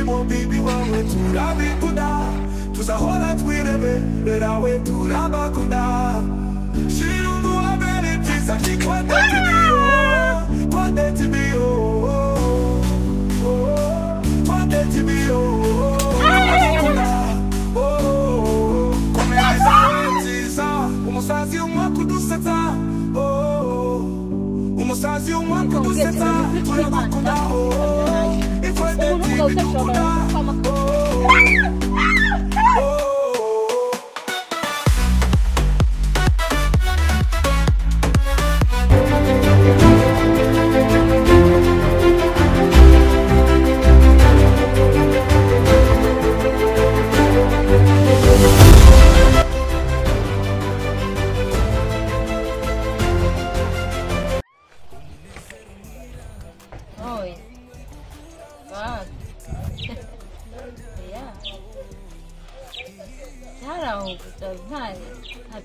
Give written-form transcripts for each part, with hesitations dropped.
mo bibi wawe turabikunda tuzahora twirebe rera we turabakunda shirungu abere tisa kikwande tibiyo kwande tibiyo kwande tibiyo umusazi umwakuduseta umusazi umwakuduseta turabakunda ikwande tibikunda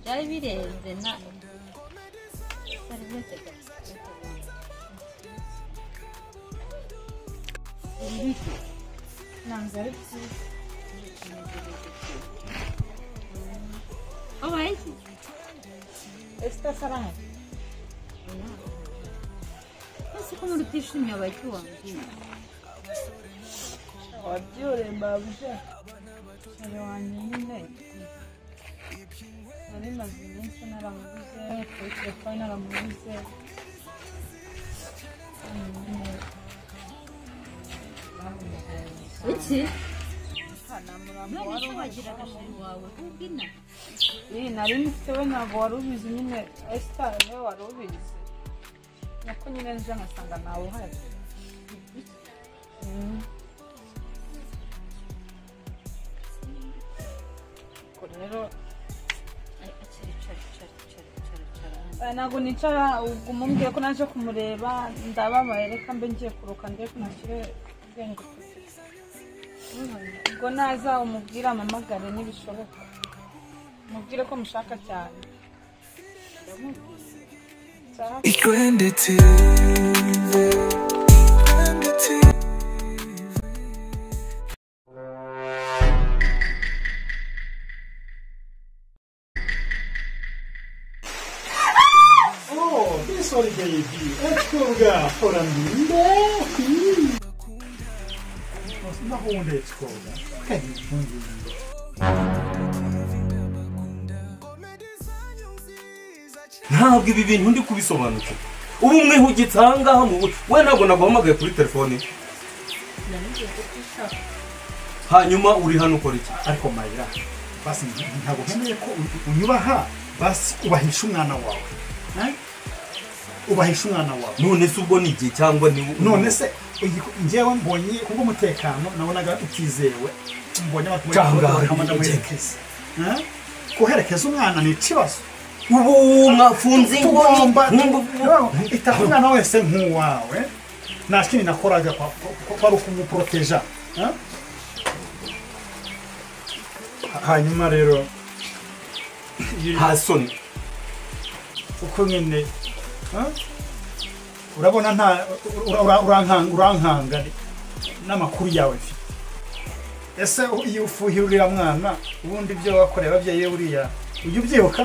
byari birenze na serivisi Esta sarang. Nasıl konuşuyorsun ya belki o an? Diyor babuşa. Selamünaleyküm. Senin mazlum sana ramazan, telefona ramazan. Uchi? Nani wagira kashiri wawe ubwina? Nari mfitewe ntabwo wari ubizi nyine Esther niwe wari ubizi. Nako nyine nje ngasanga nawe uhari. Rero ntabwo nicara umubwira ko naje kumureba ndababaye reka mbe ngiye kuruka ndebe ko nashyire ubwenge ubwo naza umubwira amamagare nibishoboka mubwire ko mushaka cyane Sorry baby, etkoga forandinde. Naho unde etkoga. Kani fundinde. Ntabwo ibi bintu ndi kubisobanukira. Ubu mwe hugitanga mu we ntabwo naguhamagaye kuri telefone. Hanyuma uri hano ukora iki? Ariko Mayira, basi ntabwo nkeneye ko unyubaha, basi ubahisha umwana wawe. Ubahisha umwana wawe. None se ubwo n'igihe cyangwa ni none se ngewe mbonye kubwo umutekano nabonaga utizewe mbonye abatumwe muherekeza koherekeza umwana ni ikibazo ubu mwafunze ingomba itaha umwana wese nk'uwawe nta kindi nakoraga kwari ukumuproteja hanyuma rero hasoni uko nyine urabona nta urankanga n'amakuru yawe mfite ese iyo ufuhirira mwana ubundi byo wakoreye ababyeyi uriya ujye ubyibuka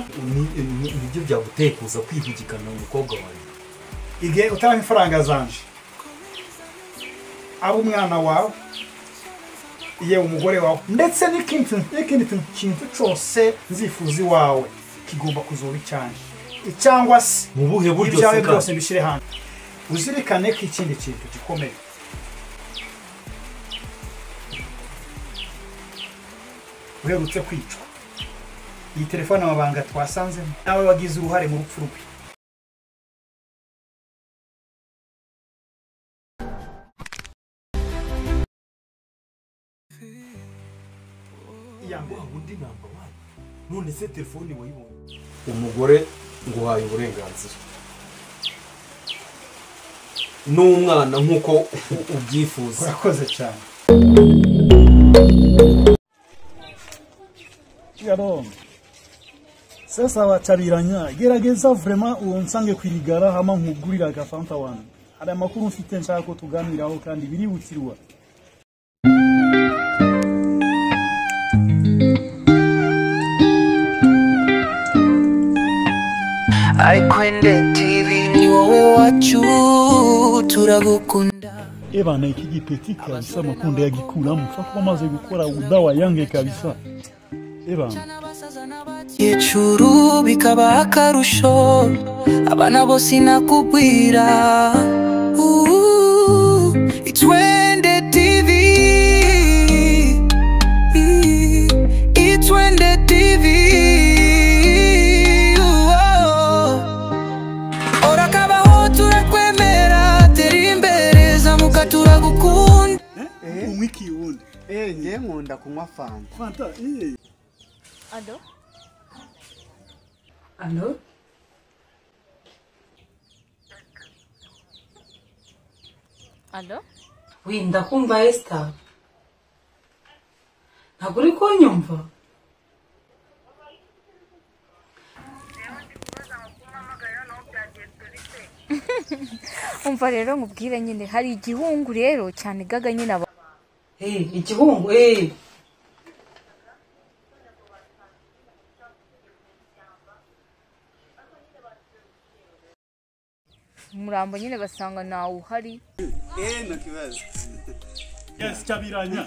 nibyo byaguteye kuza kwihugikana umukobwa wawe igihe utarama ifaranga zanje abo umwana wawe yewe umugore wawe ndetse n'ikindi kintu cyose nzifuza iwawe kigomba kuzoba icyane cyangwa se mu buhe buryo ibyawe byose bishire hanze uzirikane ko ikindi kintu gikomeye uherutse kwicwa iyi telefone amabanga twasanzemo nawe wagize uruhare mu rupfu rwe yango undi namba wawe none se telefone wayibonye umugore nguhaye uburenganzira n'umwana nkuko ubyifuza urakoze cyane yaro sasa wacabiranya gerageza vraiment unsange kwirigara hama nkugurira agafanta wanyu hari amakuru mfite nshaka ko tuganiraho kandi biri butirwa Aikwende TV ni wowe wacu turagukunda. Eba na iki gipeti kabisa makunda yagikuramo mfa maze gukora udawa yange kabisa. Eba Yecuru bikaba akarusho abana bose nakubwira. Itwende TV, Itwende TV. Orakabaho turakwemera teri imbere zamuka turagukunda. umwiki wundi. Nje nkunda kunywa fanta. Fanta Alo? Alo? Alo? Winda kumva Esther. Ntabwo uri kunyumva? Umva rero nkubwire nyine hari igihungu rero cyane gaga nyine aba. Igihungu Murambo nyine basanga nawe uhari. Nakibazo. Yes, Chabiranya.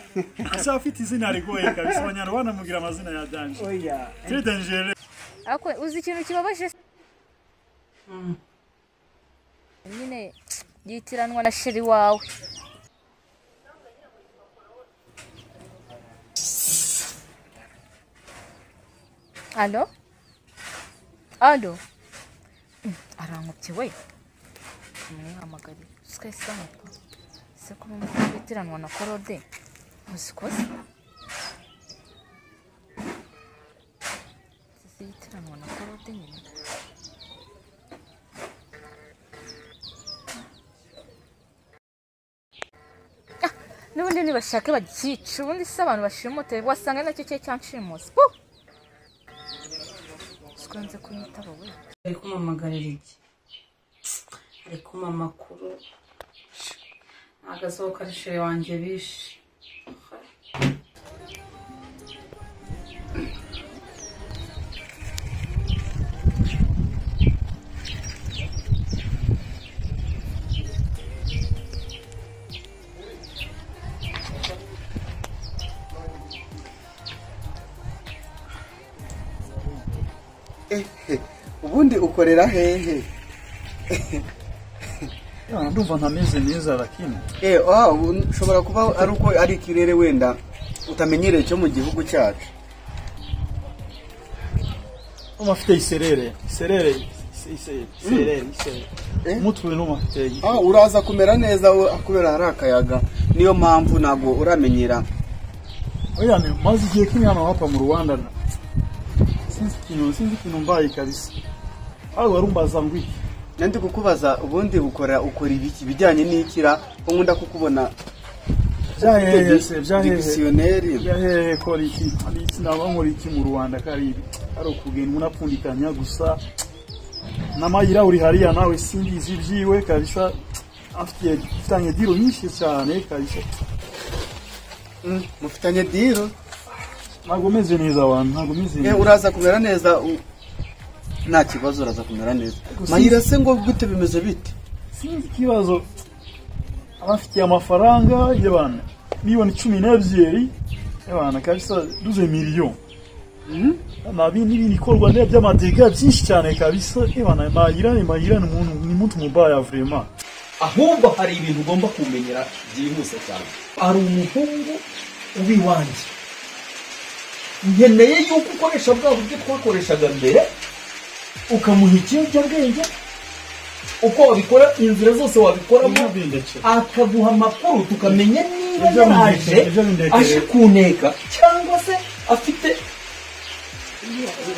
Asa afite izina rigoye kabisa abanyarwanda mugira amazina ya danger. Oya. Très dangereux. Ako uzi ikintu kibabaje? Nyine yitiranwa na sheri wawe. Alo? Alo? Arankubye we. Mwihamagari. Sikasa muko. Seko mu yitiranwa na Korode. Musikoze. Yitiranwa na Korode nyine. Nubundi nibashake bagica ubundi se abantu bashimote wasanga nacyo cye cyanshimusi. Sikunze kunyitaba we. ari kumamagarira iki? Ari kuma makuru. Agasohoka ari shere wanje bishe. Ubundi ukorera hehe? Ndumva ntameze neza lakini. Ushobora kuba ari uko ari ikirere wenda utamenyereye cyo mu gihugu cyacu. Umafite iserere. Serere. Mutwe no mafite. Uraza kumera neza kubera hari akayaga. Niyo mpamvu nago uramenyera. Oya ni mazi giye kinyana hapa mu Rwanda. Sinzi kintu mbaye kabisa. Aho warumbaza ngwi. Nandi kukubaza ubundi ukora ibiki bijyanye n'ikira nkunda kukubona byahehe kora iki naba nkora iki mu Rwanda karibi ari ukugenda munapfundikanya gusa namayira uri hariya nawe simbizi byiwe kabisa afitanye diro nyinshi cyane kabisa. Mufitanye diro? Ntabwo meze neza abantu, ntabwo meze neza. Uraza kumera neza nta kibazo uraza kumera neza. Mahira se ngo gute bimeze bite? Sinzi kibazo. Abafitiye amafaranga y'abana miliyoni 12 y'abana kabisa 12 millions. N'ibintu bikorwa by'amadega byinshi cyane kabisa y'abana Mahira ni umuntu mubaya vraiment. Ahubwo hari ibintu ugomba kumenyera byihuse cyane. Ari umuhungu ubiwanje. Nkeneye yuko ukoresha bwa buryo twakoreshaga mbere ukamuha ikiyobyabwenge uko wabikora inzira zose wabikoramo akaguha amakuru tukamenya niba yaraje aje kuneka cyangwa se afite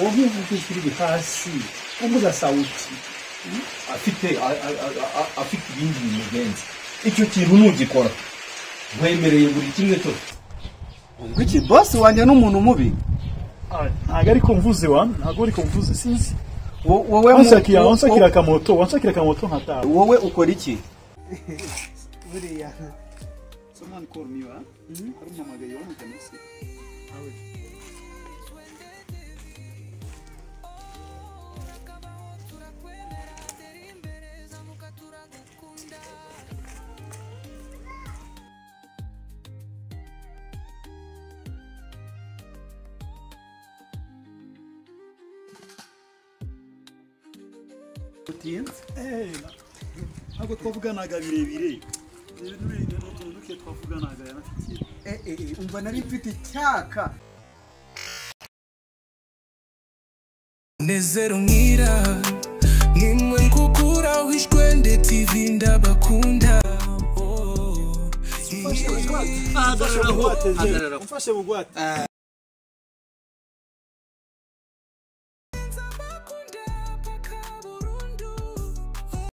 ubuvuzi kuri hasi umuza sauti afite ibindi bimugenza. Icyo kintu nugikora wemereye buri kimwe cyo. Ngwiki boss wanje n'umuntu mubi. Ntago ariko mvuze ntago ariko mvuze sinzi. Wowe wansakira kamoto nkataha. Wowe ukora iki? Buriya someone call me wa hari umamagaye wamugana se awe ntabwo twavuganaga birebire nuke twavuganaga yanafitiye umva nari mfite icyaka nezero nkira nimwe nkukura wishwende TV ndabakunda umfashe bugwate